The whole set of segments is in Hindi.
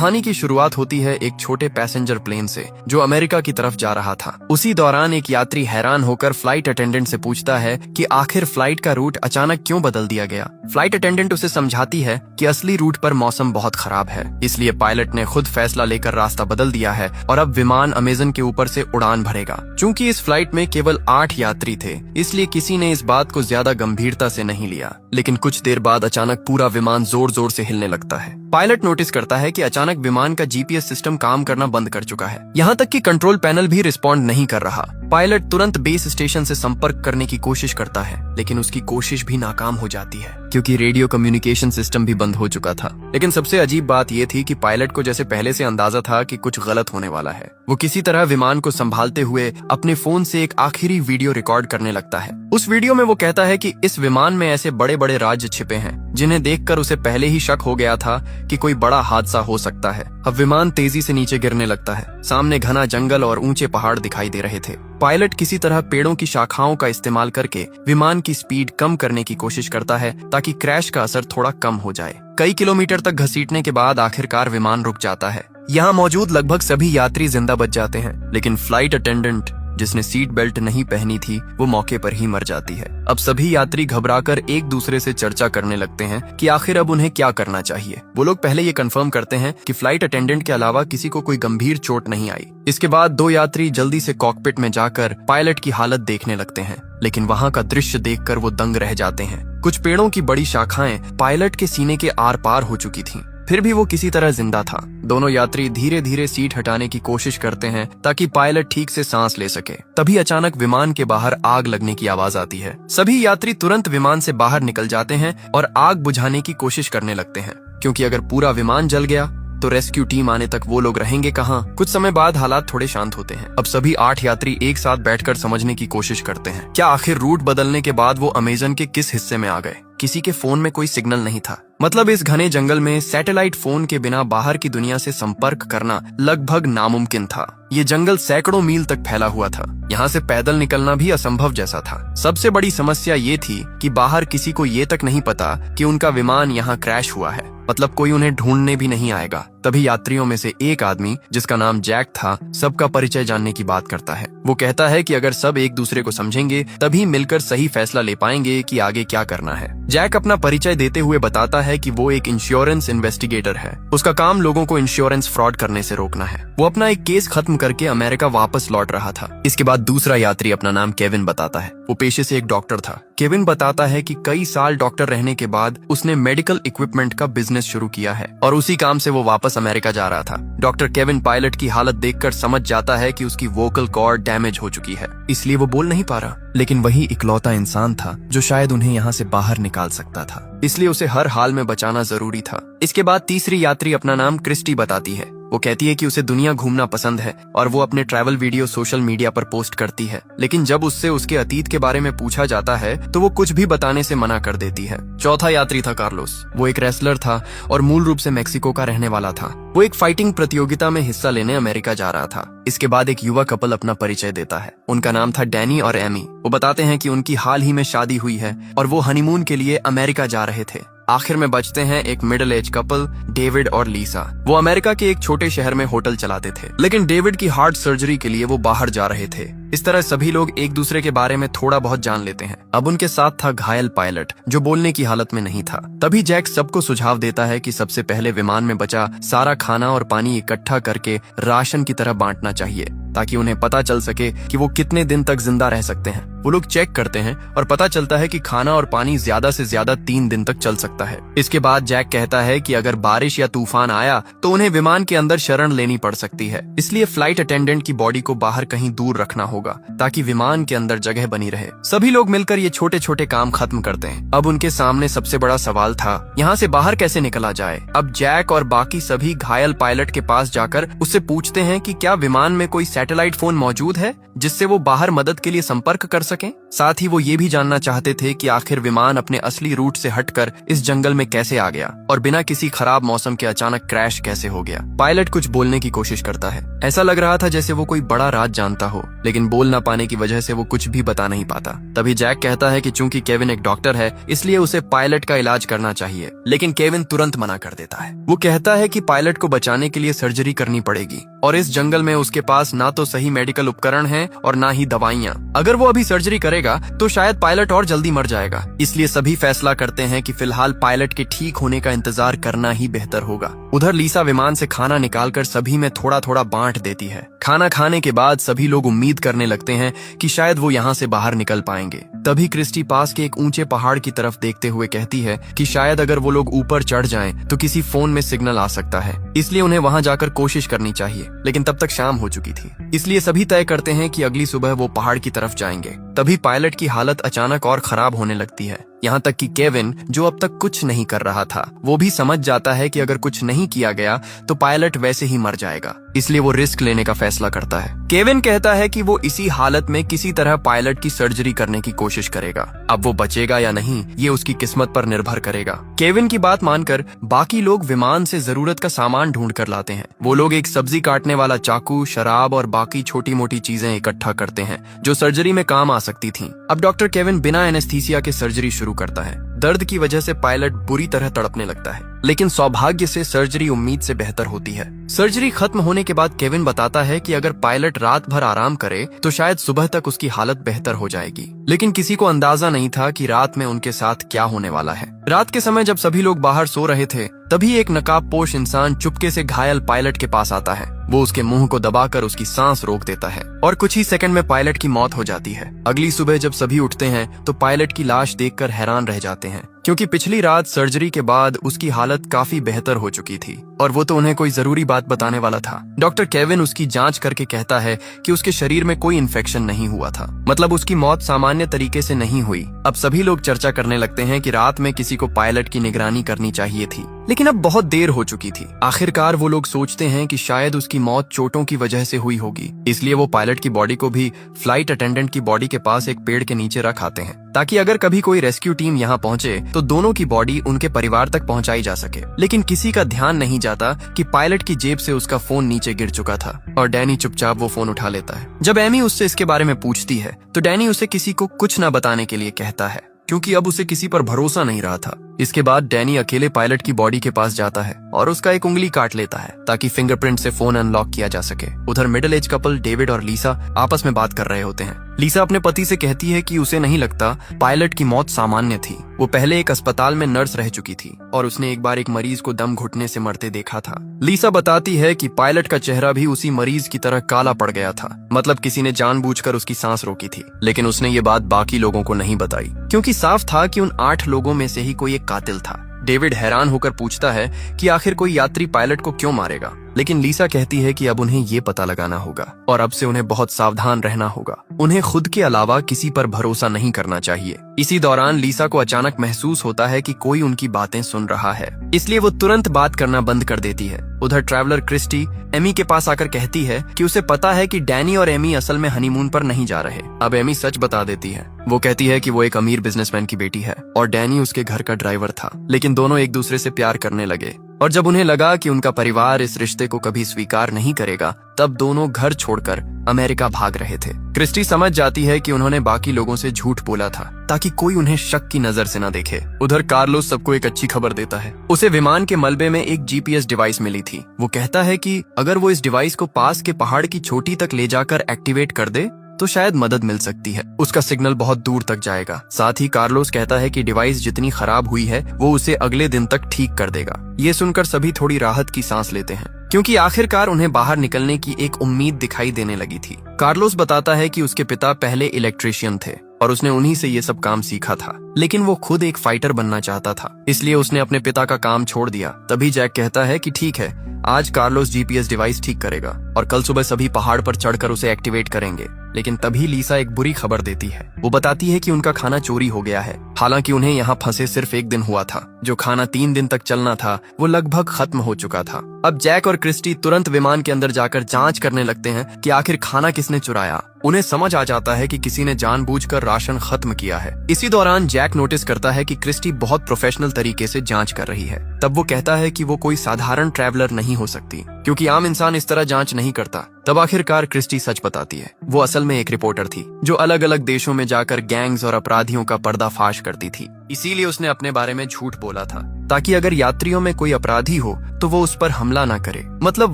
कहानी की शुरुआत होती है एक छोटे पैसेंजर प्लेन से जो अमेरिका की तरफ जा रहा था। उसी दौरान एक यात्री हैरान होकर फ्लाइट अटेंडेंट से पूछता है कि आखिर फ्लाइट का रूट अचानक क्यों बदल दिया गया। फ्लाइट अटेंडेंट उसे समझाती है कि असली रूट पर मौसम बहुत खराब है, इसलिए पायलट ने खुद फैसला लेकर रास्ता बदल दिया है और अब विमान अमेज़न के ऊपर से उड़ान भरेगा। चूंकि इस फ्लाइट में केवल 8 यात्री थे, इसलिए किसी ने इस बात को ज्यादा गंभीरता से नहीं लिया। लेकिन कुछ देर बाद अचानक पूरा विमान जोर जोर से हिलने लगता है। पायलट नोटिस करता है कि अचानक विमान का जीपीएस सिस्टम काम करना बंद कर चुका है, यहाँ तक कि कंट्रोल पैनल भी रिस्पॉन्ड नहीं कर रहा। पायलट तुरंत बेस स्टेशन से संपर्क करने की कोशिश करता है, लेकिन उसकी कोशिश भी नाकाम हो जाती है क्योंकि रेडियो कम्युनिकेशन सिस्टम भी बंद हो चुका था। लेकिन सबसे अजीब बात यह थी कि पायलट को जैसे पहले से अंदाजा था कि कुछ गलत होने वाला है। वो किसी तरह विमान को संभालते हुए अपने फोन से एक आखिरी वीडियो रिकॉर्ड करने लगता है। उस वीडियो में वो कहता है कि इस विमान में ऐसे बड़े बड़े राज्य छिपे हैं जिन्हें देखकर उसे पहले ही शक हो गया था कि कोई बड़ा हादसा हो सकता है। अब विमान तेजी से नीचे गिरने लगता है। सामने घना जंगल और ऊंचे पहाड़ दिखाई दे रहे थे। पायलट किसी तरह पेड़ों की शाखाओं का इस्तेमाल करके विमान की स्पीड कम करने की कोशिश करता है ताकि क्रैश का असर थोड़ा कम हो जाए। कई किलोमीटर तक घसीटने के बाद आखिरकार विमान रुक जाता है। यहाँ मौजूद लगभग सभी यात्री जिंदा बच जाते हैं, लेकिन फ्लाइट अटेंडेंट जिसने सीट बेल्ट नहीं पहनी थी वो मौके पर ही मर जाती है। अब सभी यात्री घबराकर एक दूसरे से चर्चा करने लगते हैं कि आखिर अब उन्हें क्या करना चाहिए। वो लोग पहले ये कंफर्म करते हैं कि फ्लाइट अटेंडेंट के अलावा किसी को कोई गंभीर चोट नहीं आई। इसके बाद 2 यात्री जल्दी से कॉकपिट में जाकर पायलट की हालत देखने लगते हैं, लेकिन वहाँ का दृश्य देखकर वो दंग रह जाते हैं। कुछ पेड़ों की बड़ी शाखाएं पायलट के सीने के आर पार हो चुकी थीं। फिर भी वो किसी तरह जिंदा था। दोनों यात्री धीरे धीरे सीट हटाने की कोशिश करते हैं ताकि पायलट ठीक से सांस ले सके। तभी अचानक विमान के बाहर आग लगने की आवाज आती है। सभी यात्री तुरंत विमान से बाहर निकल जाते हैं और आग बुझाने की कोशिश करने लगते हैं, क्योंकि अगर पूरा विमान जल गया तो रेस्क्यू टीम आने तक वो लोग रहेंगे कहाँ। कुछ समय बाद हालात थोड़े शांत होते हैं। अब सभी 8 यात्री एक साथ बैठकर समझने की कोशिश करते हैं क्या आखिर रूट बदलने के बाद वो अमेज़न के किस हिस्से में आ गए। किसी के फोन में कोई सिग्नल नहीं था। मतलब इस घने जंगल में सैटेलाइट फोन के बिना बाहर की दुनिया से संपर्क करना लगभग नामुमकिन था। ये जंगल सैकड़ों मील तक फैला हुआ था। यहाँ से पैदल निकलना भी असंभव जैसा था। सबसे बड़ी समस्या ये थी कि बाहर किसी को ये तक नहीं पता कि उनका विमान यहाँ क्रैश हुआ है। मतलब कोई उन्हें ढूंढने भी नहीं आएगा। तभी यात्रियों में से एक आदमी जिसका नाम जैक था सबका परिचय जानने की बात करता है। वो कहता है कि अगर सब एक दूसरे को समझेंगे तभी मिलकर सही फैसला ले पाएंगे कि आगे क्या करना है। जैक अपना परिचय देते हुए बताता है कि वो एक इंश्योरेंस इन्वेस्टिगेटर है। उसका काम लोगों को इंश्योरेंस फ्रॉड करने से रोकना है। वो अपना एक केस खत्म करके अमेरिका वापस लौट रहा था। इसके बाद दूसरा यात्री अपना नाम केविन बताता है। वो पेशे से एक डॉक्टर था। केविन बताता है कि कई साल डॉक्टर रहने के बाद उसने मेडिकल इक्विपमेंट का बिजनेस शुरू किया है और उसी काम से वो वापस अमेरिका जा रहा था। डॉक्टर केविन पायलट की हालत देखकर समझ जाता है कि उसकी वोकल कॉर्ड डैमेज हो चुकी है, इसलिए वो बोल नहीं पा रहा। लेकिन वही इकलौता इंसान था जो शायद उन्हें यहाँ से बाहर निकाल सकता था, इसलिए उसे हर हाल में बचाना जरूरी था। इसके बाद तीसरी यात्री अपना नाम क्रिस्टी बताती है। वो कहती है कि उसे दुनिया घूमना पसंद है और वो अपने ट्रैवल वीडियो सोशल मीडिया पर पोस्ट करती है। लेकिन जब उससे उसके अतीत के बारे में पूछा जाता है तो वो कुछ भी बताने से मना कर देती है। चौथा यात्री था कार्लोस। वो एक रेसलर था और मूल रूप से मेक्सिको का रहने वाला था। वो एक फाइटिंग प्रतियोगिता में हिस्सा लेने अमेरिका जा रहा था। इसके बाद एक युवा कपल अपना परिचय देता है। उनका नाम था डैनी और एमी। वो बताते हैं कि उनकी हाल ही में शादी हुई है और वो हनीमून के लिए अमेरिका जा रहे थे। आखिर में बचते हैं एक मिडिल एज कपल डेविड और लीसा। वो अमेरिका के एक छोटे शहर में होटल चलाते थे, लेकिन डेविड की हार्ट सर्जरी के लिए वो बाहर जा रहे थे। इस तरह सभी लोग एक दूसरे के बारे में थोड़ा बहुत जान लेते हैं। अब उनके साथ था घायल पायलट जो बोलने की हालत में नहीं था। तभी जैक सबको सुझाव देता है कि सबसे पहले विमान में बचा सारा खाना और पानी इकट्ठा करके राशन की तरह बांटना चाहिए ताकि उन्हें पता चल सके कि वो कितने दिन तक जिंदा रह सकते हैं। वो लोग चेक करते हैं और पता चलता है कि खाना और पानी ज्यादा से ज्यादा 3 दिन तक चल सकता है। इसके बाद जैक कहता है कि अगर बारिश या तूफान आया तो उन्हें विमान के अंदर शरण लेनी पड़ सकती है, इसलिए फ्लाइट अटेंडेंट की बॉडी को बाहर कहीं दूर रखना होगा ताकि विमान के अंदर जगह बनी रहे। सभी लोग मिलकर ये छोटे छोटे काम खत्म करते हैं। अब उनके सामने सबसे बड़ा सवाल था यहाँ से बाहर कैसे निकला जाए। अब जैक और बाकी सभी घायल पायलट के पास जाकर उससे पूछते हैं कि क्या विमान में कोई सैटेलाइट फोन मौजूद है जिससे वो बाहर मदद के लिए संपर्क कर सकें। साथ ही वो ये भी जानना चाहते थे कि आखिर विमान अपने असली रूट से हटकर इस जंगल में कैसे आ गया और बिना किसी खराब मौसम के अचानक क्रैश कैसे हो गया। पायलट कुछ बोलने की कोशिश करता है। ऐसा लग रहा था जैसे वो कोई बड़ा राज जानता हो, लेकिन बोल ना पाने की वजह से वो कुछ भी बता नहीं पाता। तभी जैक कहता है कि चूंकि केविन एक डॉक्टर है इसलिए उसे पायलट का इलाज करना चाहिए, लेकिन केविन तुरंत मना कर देता है। वो कहता है कि पायलट को बचाने के लिए सर्जरी करनी पड़ेगी और इस जंगल में उसके पास ना तो सही मेडिकल उपकरण है और ना ही दवाइयाँ। अगर वो अभी सर्जरी करेगा तो शायद पायलट और जल्दी मर जाएगा। इसलिए सभी फैसला करते हैं कि फिलहाल पायलट के ठीक होने का इंतजार करना ही बेहतर होगा। उधर लीसा विमान से खाना निकालकर सभी में थोड़ा थोड़ा बांट देती है। खाना खाने के बाद सभी लोग उम्मीद करने लगते हैं कि शायद वो यहाँ से बाहर निकल पाएंगे। तभी क्रिस्टी पास के एक ऊंचे पहाड़ की तरफ देखते हुए कहती है कि शायद अगर वो लोग ऊपर चढ़ जाएं तो किसी फोन में सिग्नल आ सकता है, इसलिए उन्हें वहां जाकर कोशिश करनी चाहिए। लेकिन तब तक शाम हो चुकी थी, इसलिए सभी तय करते हैं कि अगली सुबह वो पहाड़ की तरफ जाएंगे। तभी पायलट की हालत अचानक और खराब होने लगती है, यहाँ तक कि केविन जो अब तक कुछ नहीं कर रहा था वो भी समझ जाता है कि अगर कुछ नहीं किया गया तो पायलट वैसे ही मर जाएगा। इसलिए वो रिस्क लेने का फैसला करता है। केविन कहता है कि वो इसी हालत में किसी तरह पायलट की सर्जरी करने की कोशिश करेगा। अब वो बचेगा या नहीं ये उसकी किस्मत पर निर्भर करेगा। केविन की बात मानकर बाकी लोग विमान से जरूरत का सामान ढूंढ कर लाते हैं। वो लोग एक सब्जी काटने वाला चाकू, शराब और बाकी छोटी मोटी चीजें इकट्ठा करते हैं जो सर्जरी में काम आ सकती थी। अब डॉक्टर केविन बिना एनेस्थीसिया के सर्जरी शुरू करता है। दर्द की वजह से पायलट बुरी तरह तड़पने लगता है, लेकिन सौभाग्य से सर्जरी उम्मीद से बेहतर होती है। सर्जरी खत्म होने के बाद केविन बताता है कि अगर पायलट रात भर आराम करे तो शायद सुबह तक उसकी हालत बेहतर हो जाएगी। लेकिन किसी को अंदाजा नहीं था कि रात में उनके साथ क्या होने वाला है। रात के समय जब सभी लोग बाहर सो रहे थे तभी एक नकाबपोश इंसान चुपके से घायल पायलट के पास आता है। वो उसके मुंह को दबाकर उसकी सांस रोक देता है और कुछ ही सेकंड में पायलट की मौत हो जाती है। अगली सुबह जब सभी उठते हैं तो पायलट की लाश देखकर हैरान रह जाते हैं, क्योंकि पिछली रात सर्जरी के बाद उसकी हालत काफी बेहतर हो चुकी थी और वो तो उन्हें कोई जरूरी बात बताने वाला था। डॉक्टर केविन उसकी जांच करके कहता है कि उसके शरीर में कोई इन्फेक्शन नहीं हुआ था, मतलब उसकी मौत सामान्य तरीके से नहीं हुई। अब सभी लोग चर्चा करने लगते हैं कि रात में किसी को पायलट की निगरानी करनी चाहिए थी, लेकिन अब बहुत देर हो चुकी थी। आखिरकार वो लोग सोचते हैं कि शायद उसकी मौत चोटों की वजह से हुई होगी, इसलिए वो पायलट की बॉडी को भी फ्लाइट अटेंडेंट की बॉडी के पास एक पेड़ के नीचे रख आते हैं, ताकि अगर कभी कोई रेस्क्यू टीम यहाँ पहुँचे तो दोनों की बॉडी उनके परिवार तक पहुँचाई जा सके। लेकिन किसी का ध्यान नहीं जाता कि पायलट की जेब से उसका फोन नीचे गिर चुका था और डैनी चुपचाप वो फोन उठा लेता है। जब एमी उससे इसके बारे में पूछती है तो डैनी उसे किसी को कुछ न बताने के लिए कहता है, क्योंकि अब उसे किसी पर भरोसा नहीं रहा था। इसके बाद डैनी अकेले पायलट की बॉडी के पास जाता है और उसका एक उंगली काट लेता है ताकि फिंगरप्रिंट से फोन अनलॉक किया जा सके। उधर मिडिल एज कपल डेविड और लीसा आपस में बात कर रहे होते हैं। लीसा अपने पति से कहती है कि उसे नहीं लगता पायलट की मौत सामान्य थी। वो पहले एक अस्पताल में नर्स रह चुकी थी और उसने एक बार एक मरीज को दम घुटने से मरते देखा था। लीसा बताती है कि पायलट का चेहरा भी उसी मरीज की तरह काला पड़ गया था, मतलब किसी ने जानबूझकर उसकी सांस रोकी थी। लेकिन उसने ये बात बाकी लोगों को नहीं बताई, क्योंकि साफ था कि उन 8 लोगों में से ही कोई एक कातिल था। डेविड हैरान होकर पूछता है कि आखिर कोई यात्री पायलट को क्यों मारेगा, लेकिन लीसा कहती है कि अब उन्हें ये पता लगाना होगा और अब से उन्हें बहुत सावधान रहना होगा। उन्हें खुद के अलावा किसी पर भरोसा नहीं करना चाहिए। इसी दौरान लीसा को अचानक महसूस होता है कि कोई उनकी बातें सुन रहा है, इसलिए वो तुरंत बात करना बंद कर देती है। उधर ट्रैवलर क्रिस्टी एमी के पास आकर कहती है कि उसे पता है कि डैनी और एमी असल में हनीमून पर नहीं जा रहे। अब एमी सच बता देती है। वो कहती है कि वो एक अमीर बिजनेसमैन की बेटी है और डैनी उसके घर का ड्राइवर था, लेकिन दोनों एक दूसरे से प्यार करने लगे और जब उन्हें लगा कि उनका परिवार इस रिश्ते को कभी स्वीकार नहीं करेगा तब दोनों घर छोड़कर अमेरिका भाग रहे थे। क्रिस्टी समझ जाती है कि उन्होंने बाकी लोगों से झूठ बोला था ताकि कोई उन्हें शक की नजर से न देखे। उधर कार्लोस सबको एक अच्छी खबर देता है। उसे विमान के मलबे में एक जीपीएस डिवाइस मिली थी। वो कहता है कि अगर वो इस डिवाइस को पास के पहाड़ की चोटी तक ले जाकर एक्टिवेट कर दे तो शायद मदद मिल सकती है। उसका सिग्नल बहुत दूर तक जाएगा। साथ ही कार्लोस कहता है कि डिवाइस जितनी खराब हुई है वो उसे अगले दिन तक ठीक कर देगा। ये सुनकर सभी थोड़ी राहत की सांस लेते हैं, क्योंकि आखिरकार उन्हें बाहर निकलने की एक उम्मीद दिखाई देने लगी थी। कार्लोस बताता है कि उसके पिता पहले इलेक्ट्रीशियन थे और उसने उन्हीं से ये सब काम सीखा था, लेकिन वो खुद एक फाइटर बनना चाहता था, इसलिए उसने अपने पिता का काम छोड़ दिया। तभी जैक कहता है कि ठीक है, आज कार्लोस जीपीएस डिवाइस ठीक करेगा और कल सुबह सभी पहाड़ पर चढ़कर उसे एक्टिवेट करेंगे। लेकिन तभी लीसा एक बुरी खबर देती है। वो बताती है कि उनका खाना चोरी हो गया है। हालांकि उन्हें यहाँ फंसे सिर्फ 1 दिन हुआ था। जो खाना 3 दिन तक चलना था वो लगभग खत्म हो चुका था। अब जैक और क्रिस्टी तुरंत विमान के अंदर जाकर जांच करने लगते हैं कि आखिर खाना किसने चुराया। उन्हें समझ आ जाता है कि किसी ने जानबूझकर राशन खत्म किया है। इसी दौरान जैक नोटिस करता है कि क्रिस्टी बहुत प्रोफेशनल तरीके से जांच कर रही है। तब वो कहता है कि वो कोई साधारण ट्रैवलर नहीं हो सकती, क्योंकि आम इंसान इस तरह जांच नहीं करता। तब आखिरकार क्रिस्टी सच बताती है। वो असल में एक रिपोर्टर थी जो अलग अलग देशों में जाकर गैंग्स और अपराधियों का पर्दाफाश करती थी। इसीलिए उसने अपने बारे में झूठ बोला था ताकि अगर यात्रियों में कोई अपराधी हो तो वो उस पर हमला ना करे। मतलब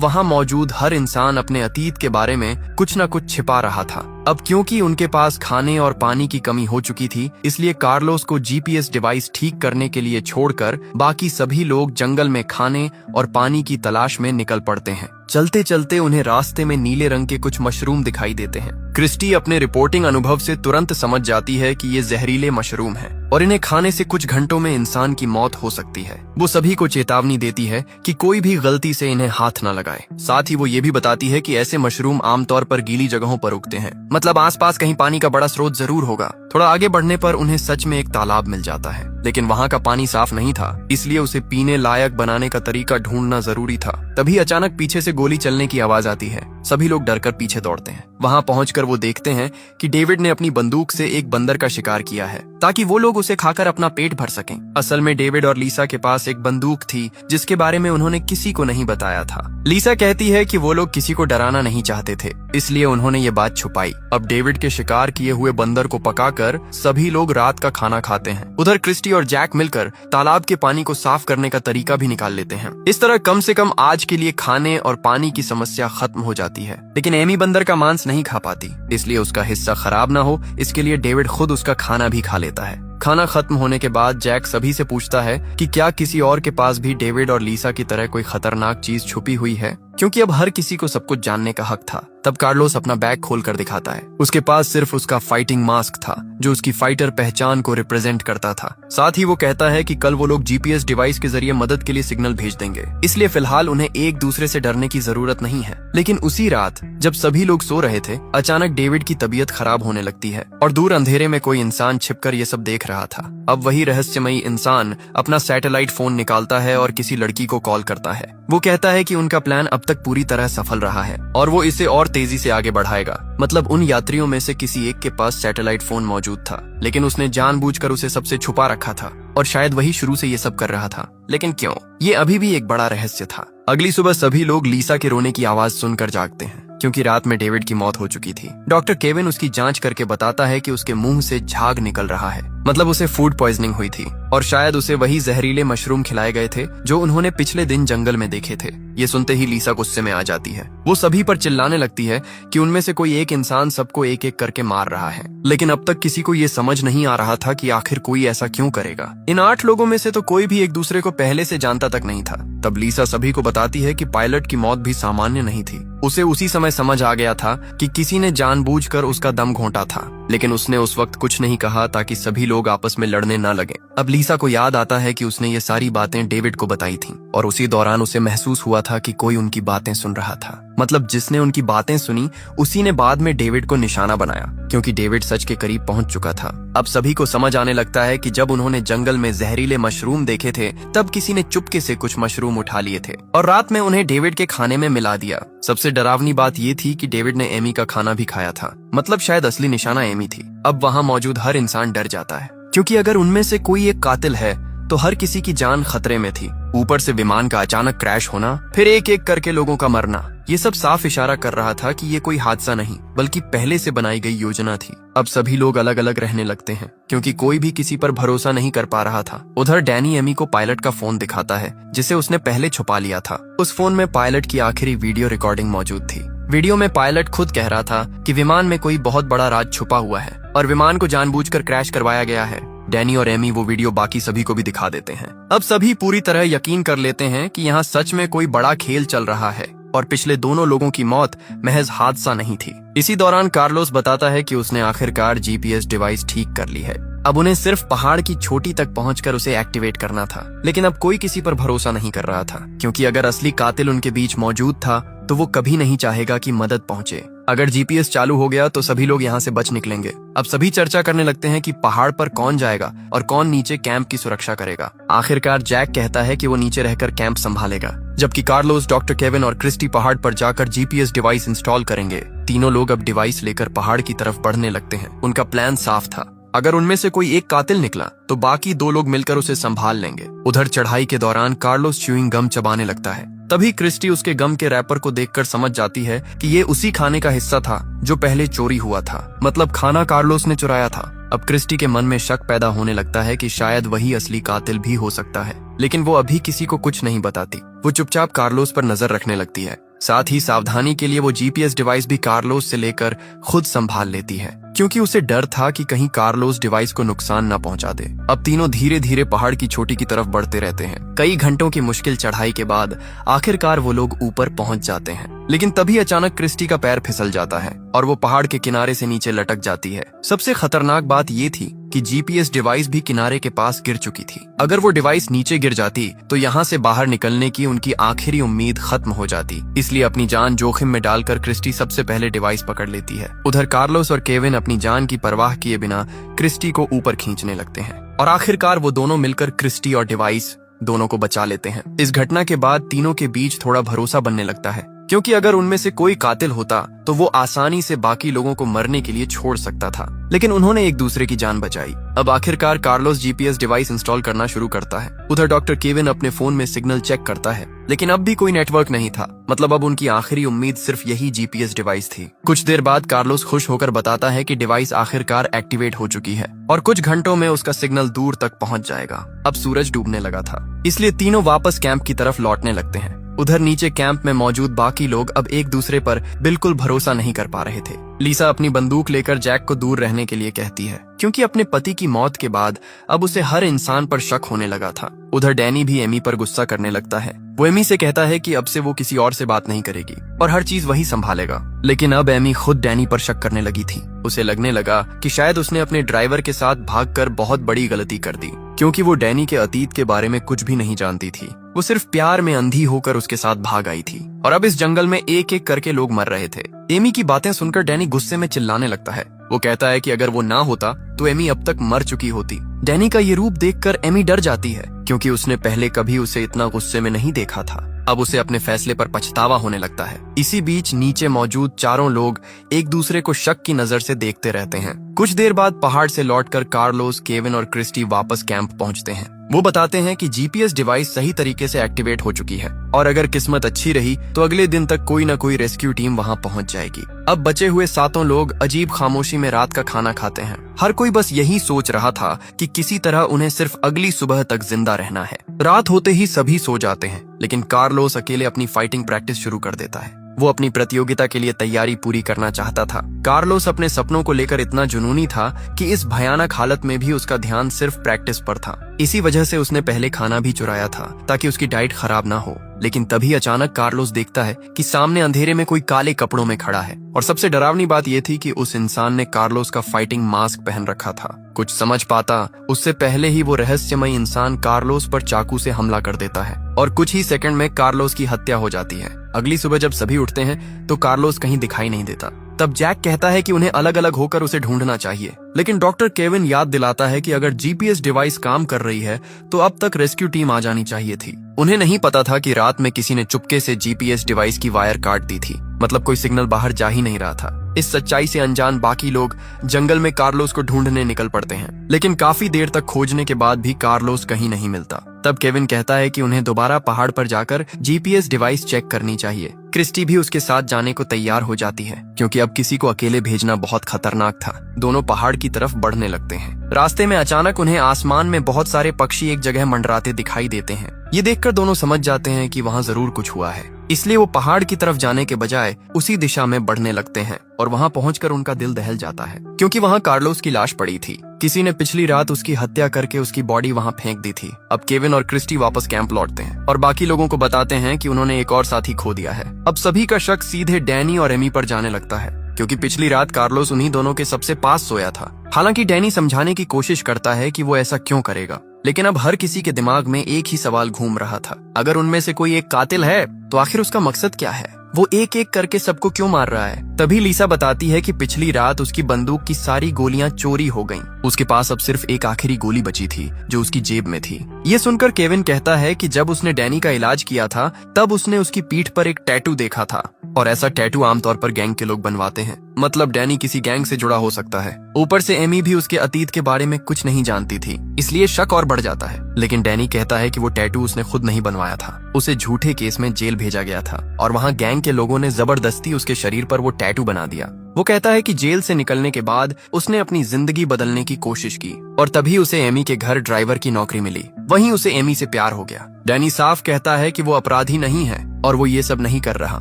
वहाँ मौजूद हर इंसान अपने अतीत के बारे में कुछ न कुछ छिपा रहा था। अब क्योंकि उनके पास खाने और पानी की कमी हो चुकी थी, इसलिए कार्लोस को जीपीएस डिवाइस ठीक करने के लिए छोड़कर बाकी सभी लोग जंगल में खाने और पानी की तलाश में निकल पड़ते हैं। चलते चलते उन्हें रास्ते में नीले रंग के कुछ मशरूम दिखाई देते हैं। क्रिस्टी अपने रिपोर्टिंग अनुभव से तुरंत समझ जाती है कि ये जहरीले मशरूम हैं और इन्हें खाने से कुछ घंटों में इंसान की मौत हो सकती है। वो सभी को चेतावनी देती है कि कोई भी गलती से इन्हें हाथ न लगाए। साथ ही वो ये भी बताती है कि ऐसे मशरूम आमतौर पर गीली जगहों पर उगते हैं, मतलब आसपास कहीं पानी का बड़ा स्रोत जरूर होगा। थोड़ा आगे बढ़ने पर उन्हें सच में एक तालाब मिल जाता है, लेकिन वहाँ का पानी साफ नहीं था, इसलिए उसे पीने लायक बनाने का तरीका ढूंढना जरूरी था। तभी अचानक पीछे से गोली चलने की आवाज आती है। सभी लोग डरकर पीछे दौड़ते हैं। वहाँ पहुंचकर वो देखते हैं कि डेविड ने अपनी बंदूक से एक बंदर का शिकार किया है ताकि वो लोग उसे खाकर अपना पेट भर सकें। असल में डेविड और लीसा के पास एक बंदूक थी जिसके बारे में उन्होंने किसी को नहीं बताया था। लीसा कहती है कि वो लोग किसी को डराना नहीं चाहते थे, इसलिए उन्होंने ये बात छुपाई। अब डेविड के शिकार किए हुए बंदर को पकाकर सभी लोग रात का खाना खाते हैं। उधर क्रिस्टी और जैक मिलकर तालाब के पानी को साफ करने का तरीका भी निकाल लेते हैं। इस तरह कम से कम आज के लिए खाने और पानी की समस्या खत्म हो जाती है। लेकिन एमी बंदर का मांस नहीं खा पाती, इसलिए उसका हिस्सा खराब ना हो इसके लिए डेविड खुद उसका खाना भी खा लेता है। खाना खत्म होने के बाद जैक सभी से पूछता है कि क्या किसी और के पास भी डेविड और लीसा की तरह कोई खतरनाक चीज छुपी हुई है, क्योंकि अब हर किसी को सब कुछ जानने का हक था। तब कार्लोस अपना बैग खोल कर दिखाता है। उसके पास सिर्फ उसका फाइटिंग मास्क था जो उसकी फाइटर पहचान को रिप्रेजेंट करता था। साथ ही वो कहता है कि कल वो लोग जीपीएस डिवाइस के जरिए मदद के लिए सिग्नल भेज देंगे, इसलिए फिलहाल उन्हें एक दूसरे से डरने की जरूरत नहीं है। लेकिन उसी रात जब सभी लोग सो रहे थे, अचानक डेविड की तबीयत खराब होने लगती है और दूर अंधेरे में कोई इंसान छिपकर ये सब देख रहा था। अब वही रहस्यमयी इंसान अपना सैटेलाइट फोन निकालता है और किसी लड़की को कॉल करता है। वो कहता है कि उनका प्लान अब तक पूरी तरह सफल रहा है और वो इसे और तेजी से आगे बढ़ाएगा। मतलब उन यात्रियों में से किसी एक के पास सैटेलाइट फोन मौजूद था, लेकिन उसने जानबूझकर उसे सबसे छुपा रखा था और शायद वही शुरू से ये सब कर रहा था। लेकिन क्यों, ये अभी भी एक बड़ा रहस्य था। अगली सुबह सभी लोग लीसा के रोने की आवाज सुनकर जागते हैं, क्योंकि रात में डेविड की मौत हो चुकी थी। डॉक्टर केविन उसकी जांच करके बताता है कि उसके मुंह से झाग निकल रहा है, मतलब उसे फूड पॉइजनिंग हुई थी और शायद उसे वही जहरीले मशरूम खिलाए गए थे जो उन्होंने पिछले दिन जंगल में देखे थे। ये सुनते ही लीसा गुस्से में आ जाती है। वो सभी पर चिल्लाने लगती है कि उनमें से कोई एक इंसान सबको एक एक करके मार रहा है, लेकिन अब तक किसी को ये समझ नहीं आ रहा था कि आखिर कोई ऐसा क्यों करेगा। इन 8 लोगों में से तो कोई भी एक दूसरे को पहले से जानता तक नहीं था। तब लीसा सभी को बताती है कि पायलट की मौत भी सामान्य नहीं थी। उसे उसी समय समझ आ गया था कि किसी ने जानबूझकर उसका दम घोंटा था, लेकिन उसने उस वक्त कुछ नहीं कहा ताकि सभी लोग आपस में लड़ने न लगे। अब लीसा को याद आता है कि उसने ये सारी बातें डेविड को बताई थीं और उसी दौरान उसे महसूस हुआ था कि कोई उनकी बातें सुन रहा था। मतलब जिसने उनकी बातें सुनी उसी ने बाद में डेविड को निशाना बनाया, क्योंकि डेविड सच के करीब पहुंच चुका था। अब सभी को समझ आने लगता है कि जब उन्होंने जंगल में जहरीले मशरूम देखे थे, तब किसी ने चुपके से कुछ मशरूम उठा लिए थे और रात में उन्हें डेविड के खाने में मिला दिया। सबसे डरावनी बात ये थी कि डेविड ने एमी का खाना भी खाया था, मतलब शायद असली निशाना एमी थी। अब वहाँ मौजूद हर इंसान डर जाता है, क्योंकि अगर उनमें से कोई एक कातिल है तो हर किसी की जान खतरे में थी। ऊपर से विमान का अचानक क्रैश होना, फिर एक एक करके लोगों का मरना, ये सब साफ इशारा कर रहा था कि ये कोई हादसा नहीं बल्कि पहले से बनाई गई योजना थी। अब सभी लोग अलग अलग रहने लगते हैं, क्योंकि कोई भी किसी पर भरोसा नहीं कर पा रहा था। उधर डैनी एमी को पायलट का फोन दिखाता है जिसे उसने पहले छुपा लिया था। उस फोन में पायलट की आखिरी वीडियो रिकॉर्डिंग मौजूद थी। वीडियो में पायलट खुद कह रहा था कि विमान में कोई बहुत बड़ा राज छुपा हुआ है और विमान को जानबूझकर क्रैश करवाया गया है। डैनी और एमी वो वीडियो बाकी सभी को भी दिखा देते हैं। अब सभी पूरी तरह यकीन कर लेते हैं कि यहाँ सच में कोई बड़ा खेल चल रहा है और पिछले दोनों लोगों की मौत महज हादसा नहीं थी। इसी दौरान कार्लोस बताता है कि उसने आखिरकार जीपीएस डिवाइस ठीक कर ली है। अब उन्हें सिर्फ पहाड़ की चोटी तक पहुंचकर उसे एक्टिवेट करना था, लेकिन अब कोई किसी पर भरोसा नहीं कर रहा था, क्योंकि अगर असली कातिल उनके बीच मौजूद था तो वो कभी नहीं चाहेगा कि मदद पहुंचे। अगर जीपीएस चालू हो गया तो सभी लोग यहाँ से बच निकलेंगे। अब सभी चर्चा करने लगते हैं कि पहाड़ पर कौन जाएगा और कौन नीचे कैंप की सुरक्षा करेगा। आखिरकार जैक कहता है कि वो नीचे रहकर कैंप संभालेगा, जबकि कार्लोस, डॉक्टर केविन और क्रिस्टी पहाड़ पर जाकर जीपीएस डिवाइस इंस्टॉल करेंगे। तीनों लोग अब डिवाइस लेकर पहाड़ की तरफ बढ़ने लगते हैं। उनका प्लान साफ था, अगर उनमें से कोई एक कातिल निकला तो बाकी 2 लोग मिलकर उसे संभाल लेंगे। उधर चढ़ाई के दौरान कार्लोस च्यूइंग गम चबाने लगता है, तभी क्रिस्टी उसके गम के रैपर को देखकर समझ जाती है कि ये उसी खाने का हिस्सा था जो पहले चोरी हुआ था, मतलब खाना कार्लोस ने चुराया था। अब क्रिस्टी के मन में शक पैदा होने लगता है कि शायद वही असली कातिल भी हो सकता है, लेकिन वो अभी किसी को कुछ नहीं बताती। वो चुपचाप कार्लोस पर नजर रखने लगती है। साथ ही सावधानी के लिए वो जीपीएस डिवाइस भी कार्लोस से लेकर खुद संभाल लेती है, क्योंकि उसे डर था कि कहीं कार्लोस डिवाइस को नुकसान न पहुंचा दे। अब तीनों धीरे धीरे पहाड़ की चोटी की तरफ बढ़ते रहते हैं। कई घंटों की मुश्किल चढ़ाई के बाद आखिरकार वो लोग ऊपर पहुंच जाते हैं, लेकिन तभी अचानक क्रिस्टी का पैर फिसल जाता है और वो पहाड़ के किनारे से नीचे लटक जाती है। सबसे खतरनाक बात ये थी कि जीपीएस डिवाइस भी किनारे के पास गिर चुकी थी। अगर वो डिवाइस नीचे गिर जाती तो यहाँ से बाहर निकलने की उनकी आखिरी उम्मीद खत्म हो जाती। इसलिए अपनी जान जोखिम में डालकर क्रिस्टी सबसे पहले डिवाइस पकड़ लेती है। उधर कार्लोस और केविन अपनी जान की परवाह किए बिना क्रिस्टी को ऊपर खींचने लगते हैं और आखिरकार वो दोनों मिलकर क्रिस्टी और डिवाइस दोनों को बचा लेते हैं। इस घटना के बाद तीनों के बीच थोड़ा भरोसा बनने लगता है, क्योंकि अगर उनमें से कोई कातिल होता तो वो आसानी से बाकी लोगों को मरने के लिए छोड़ सकता था, लेकिन उन्होंने एक दूसरे की जान बचाई। अब आखिरकार कार्लोस जीपीएस डिवाइस इंस्टॉल करना शुरू करता है। उधर डॉक्टर केविन अपने फोन में सिग्नल चेक करता है, लेकिन अब भी कोई नेटवर्क नहीं था। मतलब अब उनकी आखिरी उम्मीद सिर्फ यही जीपीएस डिवाइस थी। कुछ देर बाद कार्लोस खुश होकर बताता है कि डिवाइस आखिरकार एक्टिवेट हो चुकी है और कुछ घंटों में उसका सिग्नल दूर तक पहुंच जाएगा। अब सूरज डूबने लगा था, इसलिए तीनों वापस कैंप की तरफ लौटने लगते हैं। उधर नीचे कैंप में मौजूद बाकी लोग अब एक दूसरे पर बिल्कुल भरोसा नहीं कर पा रहे थे। लीसा अपनी बंदूक लेकर जैक को दूर रहने के लिए कहती है, क्योंकि अपने पति की मौत के बाद अब उसे हर इंसान पर शक होने लगा था। उधर डैनी भी एमी पर गुस्सा करने लगता है। वो एमी से कहता है कि अब से वो किसी और से बात नहीं करेगी और हर चीज वही संभालेगा। लेकिन अब एमी खुद डैनी पर शक करने लगी थी। उसे लगने लगा कि शायद उसने अपने ड्राइवर के साथ भागकर बहुत बड़ी गलती कर दी, क्योंकि वो डैनी के अतीत के बारे में कुछ भी नहीं जानती थी। वो सिर्फ प्यार में अंधी होकर उसके साथ भाग आई थी और अब इस जंगल में एक एक करके लोग मर रहे थे। एमी की बातें सुनकर डैनी गुस्से में चिल्लाने लगता है। वो कहता है कि अगर वो ना होता तो एमी अब तक मर चुकी होती। डैनी का ये रूप देखकर एमी डर जाती है, क्योंकि उसने पहले कभी उसे इतना गुस्से में नहीं देखा था। अब उसे अपने फैसले पर पछतावा होने लगता है। इसी बीच नीचे मौजूद चारों लोग एक दूसरे को शक की नजर से देखते रहते हैं। कुछ देर बाद पहाड़ से लौटकर कार्लोस, केविन और क्रिस्टी वापस कैंप पहुंचते हैं। वो बताते हैं कि जीपीएस डिवाइस सही तरीके से एक्टिवेट हो चुकी है और अगर किस्मत अच्छी रही तो अगले दिन तक कोई न कोई रेस्क्यू टीम वहां पहुंच जाएगी। अब बचे हुए सातों लोग अजीब खामोशी में रात का खाना खाते हैं। हर कोई बस यही सोच रहा था कि किसी तरह उन्हें सिर्फ अगली सुबह तक जिंदा रहना है। रात होते ही सभी सो जाते हैं, लेकिन कार्लोस अकेले अपनी फाइटिंग प्रैक्टिस शुरू कर देता है। वो अपनी प्रतियोगिता के लिए तैयारी पूरी करना चाहता था। कार्लोस अपने सपनों को लेकर इतना जुनूनी था कि इस भयानक हालत में भी उसका ध्यान सिर्फ प्रैक्टिस पर था। इसी वजह से उसने पहले खाना भी चुराया था ताकि उसकी डाइट खराब ना हो। लेकिन तभी अचानक कार्लोस देखता है कि सामने अंधेरे में कोई काले कपड़ों में खड़ा है और सबसे डरावनी बात यह थी कि उस इंसान ने कार्लोस का फाइटिंग मास्क पहन रखा था। कुछ समझ पाता उससे पहले ही वो रहस्यमय इंसान कार्लोस पर चाकू से हमला कर देता है और कुछ ही सेकंड में कार्लोस की हत्या हो जाती है। अगली सुबह जब सभी उठते हैं तो कार्लोस कहीं दिखाई नहीं देता। तब जैक कहता है कि उन्हें अलग अलग होकर उसे ढूंढना चाहिए, लेकिन डॉक्टर केविन याद दिलाता है कि अगर जीपीएस डिवाइस काम कर रही है तो अब तक रेस्क्यू टीम आ जानी चाहिए थी। उन्हें नहीं पता था कि रात में किसी ने चुपके से जीपीएस डिवाइस की वायर काट दी थी, मतलब कोई सिग्नल बाहर जा ही नहीं रहा था। इस सच्चाई से अनजान बाकी लोग जंगल में कार्लोस को ढूंढने निकल पड़ते हैं, लेकिन काफी देर तक खोजने के बाद भी कार्लोस कहीं नहीं मिलता। तब केविन कहता है कि उन्हें दोबारा पहाड़ पर जाकर जीपीएस डिवाइस चेक करनी चाहिए। क्रिस्टी भी उसके साथ जाने को तैयार हो जाती है, क्योंकि अब किसी को अकेले भेजना बहुत खतरनाक था। दोनों पहाड़ की तरफ बढ़ने लगते हैं। रास्ते में अचानक उन्हें आसमान में बहुत सारे पक्षी एक जगह मंडराते दिखाई देते हैं। ये देखकर दोनों समझ जाते हैं कि वहाँ जरूर कुछ हुआ है, इसलिए वो पहाड़ की तरफ जाने के बजाय उसी दिशा में बढ़ने लगते हैं और वहाँ पहुंचकर उनका दिल दहल जाता है, क्योंकि वहाँ कार्लोस की लाश पड़ी थी। किसी ने पिछली रात उसकी हत्या करके उसकी बॉडी वहाँ फेंक दी थी। अब केविन और क्रिस्टी वापस कैंप लौटते हैं और बाकी लोगों को बताते हैं कि उन्होंने एक और साथी खो दिया है। अब सभी का शक सीधे डैनी और एमी पर जाने लगता है, क्योंकि पिछली रात कार्लोस उन्हीं दोनों के सबसे पास सोया था। हालांकि डैनी समझाने की कोशिश करता है कि वो ऐसा क्यों करेगा, लेकिन अब हर किसी के दिमाग में एक ही सवाल घूम रहा था, अगर उनमें से कोई एक कातिल है तो आखिर उसका मकसद क्या है? वो एक एक करके सबको क्यों मार रहा है? तभी लीसा बताती है कि पिछली रात उसकी बंदूक की सारी गोलियां चोरी हो गईं। उसके पास अब सिर्फ एक आखिरी गोली बची थी जो उसकी जेब में थी। ये सुनकर केविन कहता है कि जब उसने डैनी का इलाज किया था तब उसने उसकी पीठ पर एक टैटू देखा था, और ऐसा टैटू आमतौर पर गैंग के लोग बनवाते हैं। मतलब डैनी किसी गैंग से जुड़ा हो सकता है। ऊपर से एमी भी उसके अतीत के बारे में कुछ नहीं जानती थी, इसलिए शक और बढ़ जाता है। लेकिन डैनी कहता है कि वो टैटू उसने खुद नहीं बनवाया था, उसे झूठे केस में जेल भेजा गया था और वहाँ गैंग के लोगों ने जबरदस्ती उसके शरीर पर वो टैटू बना दिया। वो कहता है कि जेल से निकलने के बाद उसने अपनी जिंदगी बदलने की कोशिश की और तभी उसे एमी के घर ड्राइवर की नौकरी मिली। वहीं उसे एमी से प्यार हो गया। डैनी साफ कहता है कि वो अपराधी नहीं है और वो ये सब नहीं कर रहा।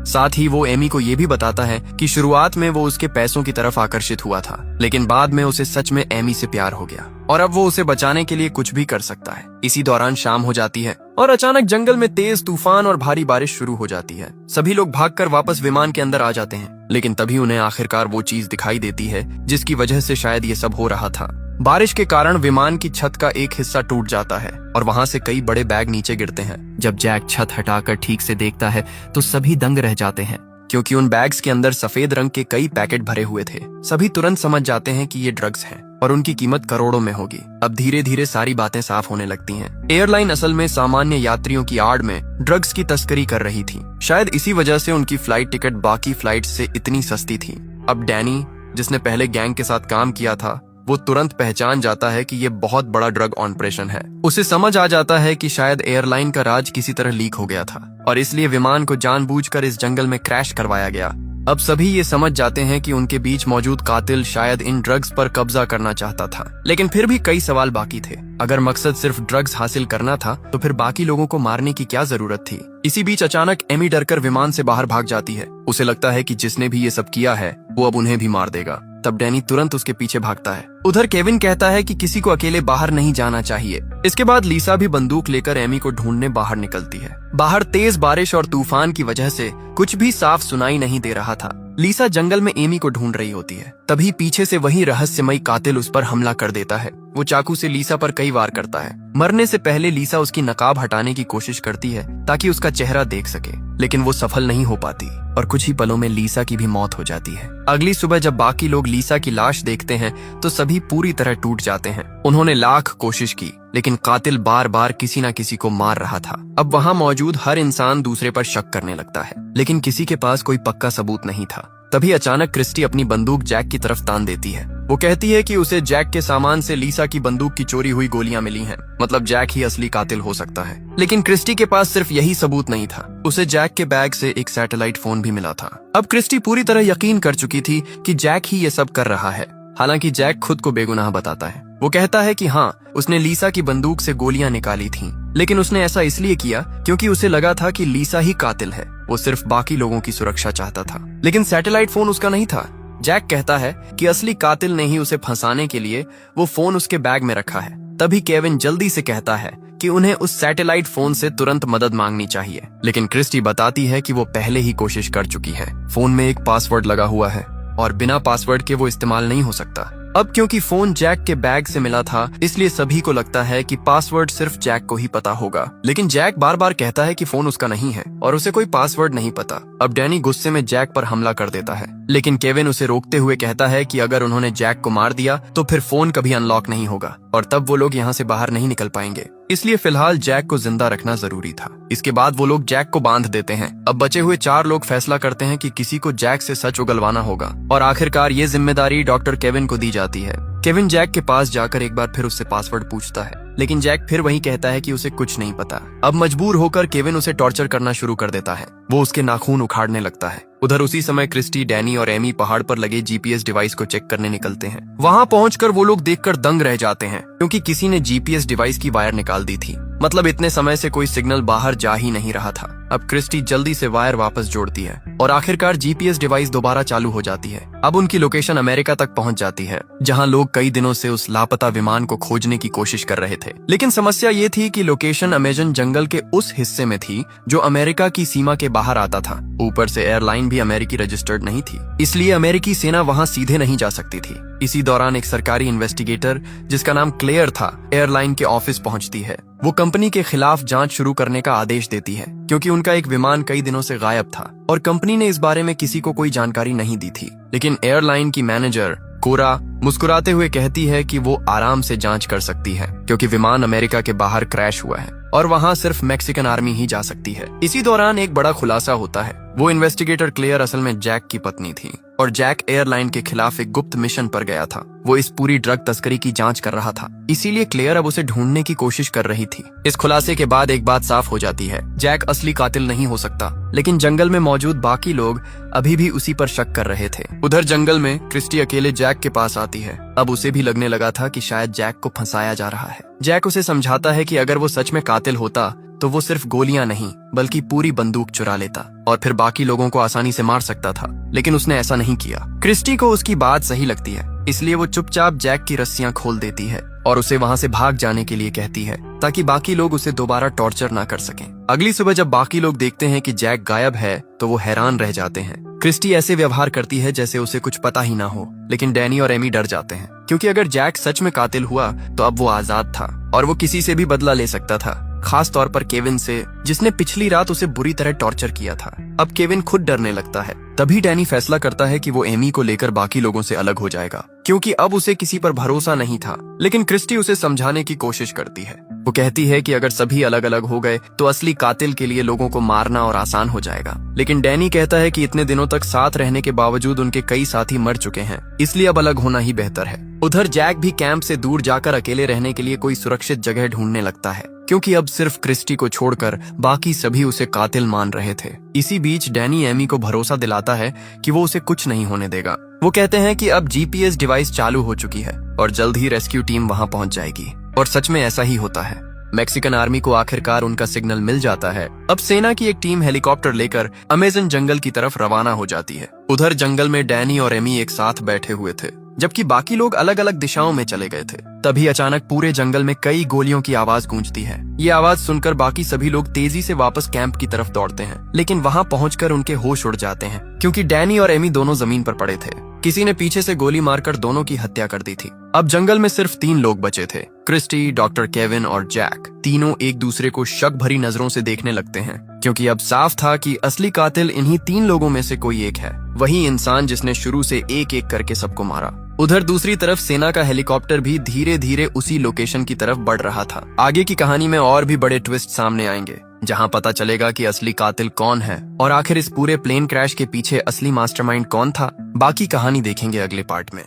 साथ ही वो एमी को ये भी बताता है कि शुरुआत में वो उसके पैसों की तरफ आकर्षित हुआ था, लेकिन बाद में उसे सच में एमी से प्यार हो गया और अब वो उसे बचाने के लिए कुछ भी कर सकता है। इसी दौरान शाम हो जाती है और अचानक जंगल में तेज तूफान और भारी बारिश शुरू हो जाती है। सभी लोग भागकर वापस विमान के अंदर आ जाते हैं, लेकिन तभी उन्हें आखिरकार वो चीज दिखाई देती है जिसकी वजह से शायद ये सब हो रहा था। बारिश के कारण विमान की छत का एक हिस्सा टूट जाता है और वहाँ से कई बड़े बैग नीचे गिरते हैं। जब जैक छत हटाकर ठीक से देखता है तो सभी दंग रह जाते हैं, क्योंकि उन बैग्स के अंदर सफेद रंग के कई पैकेट भरे हुए थे। सभी तुरंत समझ जाते हैं कि ये ड्रग्स हैं और उनकी कीमत करोड़ों में होगी। अब धीरे धीरे सारी बातें साफ होने लगती हैं। एयरलाइन असल में सामान्य यात्रियों की आड़ में ड्रग्स की तस्करी कर रही थी। शायद इसी वजह से उनकी फ्लाइट टिकट बाकी फ्लाइट से इतनी सस्ती थी। अब डैनी, जिसने पहले गैंग के साथ काम किया था, वो तुरंत पहचान जाता है कि ये बहुत बड़ा ड्रग ऑपरेशन है। उसे समझ आ जाता है कि शायद एयरलाइन का राज किसी तरह लीक हो गया था और इसलिए विमान को जानबूझकर इस जंगल में क्रैश करवाया गया। अब सभी ये समझ जाते हैं कि उनके बीच मौजूद कातिल शायद इन ड्रग्स पर कब्जा करना चाहता था, लेकिन फिर भी कई सवाल बाकी थे। अगर मकसद सिर्फ ड्रग्स हासिल करना था तो फिर बाकी लोगों को मारने की क्या जरूरत थी। इसी बीच अचानक एमी डरकर विमान से बाहर भाग जाती है। उसे लगता है कि जिसने भी ये सब किया है वो अब उन्हें भी मार देगा। तब डैनी तुरंत उसके पीछे भागता है। उधर केविन कहता है कि किसी को अकेले बाहर नहीं जाना चाहिए। इसके बाद लीसा भी बंदूक लेकर एमी को ढूंढने बाहर निकलती है। बाहर तेज बारिश और तूफान की वजह से कुछ भी साफ सुनाई नहीं दे रहा था। लीसा जंगल में एमी को ढूंढ रही होती है। तभी पीछे से वही रहस्यमयी कातिल उस पर हमला कर देता है। वो चाकू से लीसा पर कई वार करता है। मरने से पहले लीसा उसकी नकाब हटाने की कोशिश करती है ताकि उसका चेहरा देख सके, लेकिन वो सफल नहीं हो पाती और कुछ ही पलों में लीसा की भी मौत हो जाती है। अगली सुबह जब बाकी लोग लीसा की लाश देखते हैं तो सभी पूरी तरह टूट जाते हैं। उन्होंने लाख कोशिश की, लेकिन कातिल बार बार किसी न किसी को मार रहा था। अब वहाँ मौजूद हर इंसान दूसरे पर शक करने लगता है, लेकिन किसी के पास कोई पक्का सबूत नहीं था। तभी अचानक क्रिस्टी अपनी बंदूक जैक की तरफ तान देती है। वो कहती है कि उसे जैक के सामान से लीसा की बंदूक की चोरी हुई गोलियां मिली हैं। मतलब जैक ही असली कातिल हो सकता है। लेकिन क्रिस्टी के पास सिर्फ यही सबूत नहीं था, उसे जैक के बैग से एक सैटेलाइट फोन भी मिला था। अब क्रिस्टी पूरी तरह यकीन कर चुकी थी कि जैक ही ये सब कर रहा है। हालांकि जैक खुद को बेगुनाह बताता है। वो कहता है कि हाँ, उसने लीसा की बंदूक से गोलियां निकाली थीं, लेकिन उसने ऐसा इसलिए किया क्योंकि उसे लगा था कि लीसा ही कातिल है। वो सिर्फ बाकी लोगों की सुरक्षा चाहता था। लेकिन सैटेलाइट फोन उसका नहीं था। जैक कहता है कि असली कातिल ने ही उसे फंसाने के लिए वो फोन उसके बैग में रखा है। तभी केविन जल्दी से कहता है कि उन्हें उस सैटेलाइट फोन से तुरंत मदद मांगनी चाहिए, लेकिन क्रिस्टी बताती है कि वो पहले ही कोशिश कर चुकी है। फोन में एक पासवर्ड लगा हुआ है और बिना पासवर्ड के वो इस्तेमाल नहीं हो सकता। अब क्योंकि फोन जैक के बैग से मिला था, इसलिए सभी को लगता है कि पासवर्ड सिर्फ जैक को ही पता होगा। लेकिन जैक बार बार कहता है कि फोन उसका नहीं है और उसे कोई पासवर्ड नहीं पता। अब डैनी गुस्से में जैक पर हमला कर देता है, लेकिन केविन उसे रोकते हुए कहता है कि अगर उन्होंने जैक को मार दिया तो फिर फोन कभी अनलॉक नहीं होगा और तब वो लोग यहाँ से बाहर नहीं निकल पाएंगे। इसलिए फिलहाल जैक को जिंदा रखना जरूरी था। इसके बाद वो लोग जैक को बांध देते हैं। अब बचे हुए 4 लोग फैसला करते हैं कि किसी को जैक से सच उगलवाना होगा और आखिरकार ये जिम्मेदारी डॉक्टर केविन को दी जाती है। केविन जैक के पास जाकर एक बार फिर उससे पासवर्ड पूछता है, लेकिन जैक फिर वही कहता है कि उसे कुछ नहीं पता। अब मजबूर होकर केविन उसे टॉर्चर करना शुरू कर देता है। वो उसके नाखून उखाड़ने लगता है। उधर उसी समय क्रिस्टी, डैनी और एमी पहाड़ पर लगे जीपीएस डिवाइस को चेक करने निकलते हैं। वहां पहुंचकर वो लोग देखकर दंग रह जाते हैं, क्योंकि किसी ने जीपीएस डिवाइस की वायर निकाल दी थी। मतलब इतने समय से कोई सिग्नल बाहर जा ही नहीं रहा था। अब क्रिस्टी जल्दी से वायर वापस जोड़ती है और आखिरकार जीपीएस डिवाइस दोबारा चालू हो जाती है। अब उनकी लोकेशन अमेरिका तक पहुंच जाती है, जहां लोग कई दिनों से उस लापता विमान को खोजने की कोशिश कर रहे थे। लेकिन समस्या ये थी कि लोकेशन अमेजन जंगल के उस हिस्से में थी जो अमेरिका की सीमा के बाहर आता था। ऊपर से एयरलाइन भी अमेरिकी रजिस्टर्ड नहीं थी, इसलिए अमेरिकी सेना वहां सीधे नहीं जा सकती थी। इसी दौरान एक सरकारी इन्वेस्टिगेटर जिसका नाम क्लेयर था एयरलाइन के ऑफिस पहुंचती है। वो कंपनी के खिलाफ जांच शुरू करने का आदेश देती है क्योंकि उनका एक विमान कई दिनों से गायब था और कंपनी ने इस बारे में किसी को कोई जानकारी नहीं दी थी। लेकिन एयरलाइन की मैनेजर कोरा मुस्कुराते हुए कहती है कि वो आराम से जांच कर सकती है क्योंकि विमान अमेरिका के बाहर क्रैश हुआ है और वहां सिर्फ मैक्सिकन आर्मी ही जा सकती है। इसी दौरान एक बड़ा खुलासा होता है। वो इन्वेस्टिगेटर क्लेयर असल में जैक की पत्नी थी और जैक एयरलाइन के खिलाफ एक गुप्त मिशन पर गया था। वो इस पूरी ड्रग तस्करी की जांच कर रहा था, इसीलिए क्लेयर अब उसे ढूंढने की कोशिश कर रही थी। इस खुलासे के बाद एक बात साफ हो जाती है, जैक असली कातिल नहीं हो सकता। लेकिन जंगल में मौजूद बाकी लोग अभी भी उसी पर शक कर रहे थे। उधर जंगल में क्रिस्टी अकेले जैक के पास आती है। अब उसे भी लगने लगा था कि शायद जैक को फंसाया जा रहा है। जैक उसे समझाता है कि अगर वो सच में कातिल होता तो वो सिर्फ गोलियां नहीं बल्कि पूरी बंदूक चुरा लेता और फिर बाकी लोगों को आसानी से मार सकता था, लेकिन उसने ऐसा नहीं किया। क्रिस्टी को उसकी बात सही लगती है, इसलिए वो चुपचाप जैक की रस्सियां खोल देती है और उसे वहां से भाग जाने के लिए कहती है ताकि बाकी लोग उसे दोबारा टॉर्चर ना कर सकें। अगली सुबह जब बाकी लोग देखते हैं कि जैक गायब है तो वो हैरान रह जाते हैं। क्रिस्टी ऐसे व्यवहार करती है जैसे उसे कुछ पता ही ना हो, लेकिन डैनी और एमी डर जाते हैं क्योंकि अगर जैक सच में कातिल हुआ तो अब वो आजाद था और वो किसी से भी बदला ले सकता था, खास तौर पर केविन से, जिसने पिछली रात उसे बुरी तरह टॉर्चर किया था। अब केविन खुद डरने लगता है। तभी डैनी फैसला करता है कि वो एमी को लेकर बाकी लोगों से अलग हो जाएगा क्योंकि अब उसे किसी पर भरोसा नहीं था। लेकिन क्रिस्टी उसे समझाने की कोशिश करती है। वो कहती है कि अगर सभी अलग अलग हो गए तो असली कातिल के लिए लोगों को मारना और आसान हो जाएगा। लेकिन डैनी कहता है कि इतने दिनों तक साथ रहने के बावजूद उनके कई साथी मर चुके हैं, इसलिए अब अलग होना ही बेहतर है। उधर जैक भी कैंप से दूर जाकर अकेले रहने के लिए कोई सुरक्षित जगह ढूंढने लगता है क्योंकि अब सिर्फ क्रिस्टी को छोड़कर बाकी सभी उसे कातिल मान रहे थे। इसी बीच डैनी एमी को भरोसा दिलाता है कि वो उसे कुछ नहीं होने देगा। वो कहते हैं कि अब जीपीएस डिवाइस चालू हो चुकी है और जल्द ही रेस्क्यू टीम वहां पहुंच जाएगी। और सच में ऐसा ही होता है। मैक्सिकन आर्मी को आखिरकार उनका सिग्नल मिल जाता है। अब सेना की एक टीम हेलीकॉप्टर लेकर अमेज़न जंगल की तरफ रवाना हो जाती है। उधर जंगल में डैनी और एमी एक साथ बैठे हुए थे जबकि बाकी लोग अलग अलग दिशाओं में चले गए थे। तभी अचानक पूरे जंगल में कई गोलियों की आवाज गूंजती है। ये आवाज सुनकर बाकी सभी लोग तेजी से वापस कैंप की तरफ दौड़ते हैं, लेकिन वहां पहुंचकर उनके होश उड़ जाते हैं क्योंकि डैनी और एमी दोनों जमीन पर पड़े थे। किसी ने पीछे से गोली मारकर दोनों की हत्या कर दी थी। अब जंगल में सिर्फ 3 लोग बचे थे, क्रिस्टी, डॉक्टर केविन और जैक। तीनों एक दूसरे को शक भरी नजरों से देखने लगते हैं क्योंकि अब साफ था कि असली कातिल इन्हीं 3 लोगों में से कोई एक है, वही इंसान जिसने शुरू से एक एक करके सबको मारा। उधर दूसरी तरफ सेना का हेलीकॉप्टर भी धीरे धीरे उसी लोकेशन की तरफ बढ़ रहा था। आगे की कहानी में और भी बड़े ट्विस्ट सामने आएंगे जहां पता चलेगा कि असली कातिल कौन है और आखिर इस पूरे प्लेन क्रैश के पीछे असली मास्टरमाइंड कौन था। बाकी कहानी देखेंगे अगले पार्ट में।